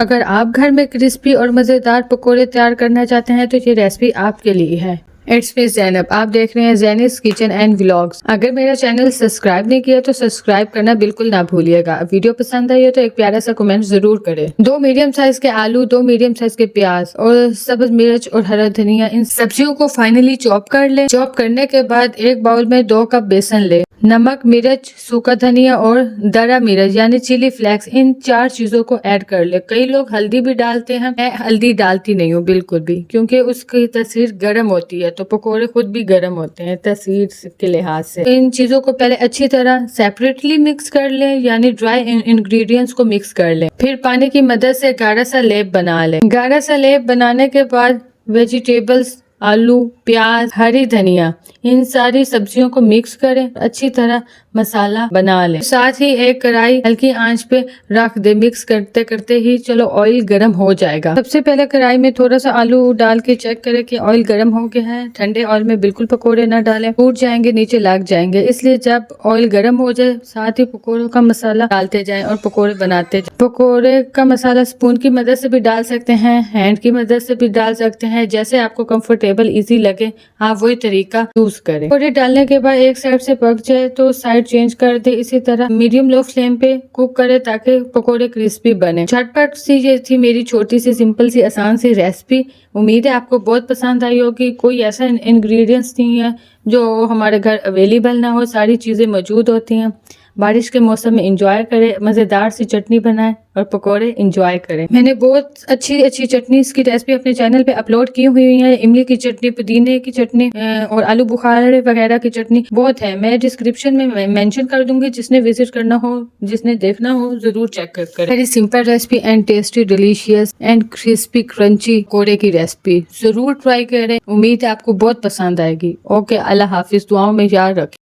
अगर आप घर में क्रिस्पी और मज़ेदार पकोड़े तैयार करना चाहते हैं तो ये रेसिपी आपके लिए है। इट्स मी ज़ैनब, आप देख रहे हैं ज़ैनिस किचन एंड व्लॉग्स। अगर मेरा चैनल सब्सक्राइब नहीं किया तो सब्सक्राइब करना बिल्कुल ना भूलिएगा। वीडियो पसंद आई हो तो एक प्यारा सा कमेंट जरूर करें। 2 मीडियम साइज के आलू, 2 मीडियम साइज के प्याज और सब्ज मिर्च और हरा धनिया, इन सब्जियों को फाइनली चॉप कर लें। चॉप करने के बाद एक बाउल में 2 कप बेसन लें। नमक, मिर्च, सूखा धनिया और दरा मिर्च यानी चिली फ्लेक्स, इन 4 चीजों को ऐड कर ले। कई लोग हल्दी भी डालते हैं, मैं हल्दी डालती नहीं हूँ बिल्कुल भी, क्योंकि उसकी तस्वीर गर्म होती है तो पकोड़े खुद भी गर्म होते हैं तस्वीर के लिहाज से। इन चीजों को पहले अच्छी तरह सेपरेटली मिक्स कर लें, यानी ड्राई इंग्रेडिएंट्स को मिक्स कर लें। फिर पानी की मदद से गाढ़ा सा लेप बना लें। गाढ़ा सा लेप बनाने के बाद वेजिटेबल्स, आलू, प्याज, हरी धनिया, इन सारी सब्जियों को मिक्स करें। अच्छी तरह मसाला बना लें। साथ ही एक कढ़ाई हल्की आंच पे रख दे। मिक्स करते करते ही चलो ऑयल गरम हो जाएगा। सबसे पहले कढ़ाई में थोड़ा सा आलू डाल के चेक करें कि ऑयल गरम हो गया है। ठंडे ऑयल में बिल्कुल पकोड़े ना डालें, टूट जाएंगे, नीचे लग जाएंगे। इसलिए जब ऑयल गरम हो जाए साथ ही पकोड़ों का मसाला डालते जाएं और पकोड़े बनाते जाएं। पकोड़े का मसाला स्पून की मदद से भी डाल सकते हैं, हैंड की मदद से भी डाल सकते हैं, जैसे आपको कंफर्टेबल इजी लगे आप वही तरीका यूज करें। पकोड़े डालने के बाद एक साइड से पक जाए तो साइड चेंज कर दे। इसी तरह मीडियम लो फ्लेम पे कुक करे ताकि पकोड़े क्रिस्पी बने। झटपट सी ये थी मेरी छोटी सी सिंपल सी आसान सी रेसिपी। उम्मीद है आपको बहुत पसंद आई होगी। कोई ऐसा इंग्रेडिएंट्स नहीं है जो हमारे घर अवेलेबल ना हो, सारी चीजें मौजूद होती हैं। बारिश के मौसम में एंजॉय करें, मजेदार सी चटनी बनाएं और पकोड़े एंजॉय करें। मैंने बहुत अच्छी चटनी की रेसिपी अपने चैनल पे अपलोड की हुई है। इमली की चटनी, पुदीने की चटनी और आलू बुखारे वगैरह की चटनी बहुत है। मैं डिस्क्रिप्शन में मेंशन कर दूंगी, जिसने विजिट करना हो, जिसने देखना हो जरूर चेक करें। Very simple recipe and tasty, delicious and crispy crunchy पकोड़े की रेसिपी जरूर ट्राई करें। उम्मीद है आपको बहुत पसंद आएगी। ओके, अल्लाह हाफिज, दुआओं में याद रखें।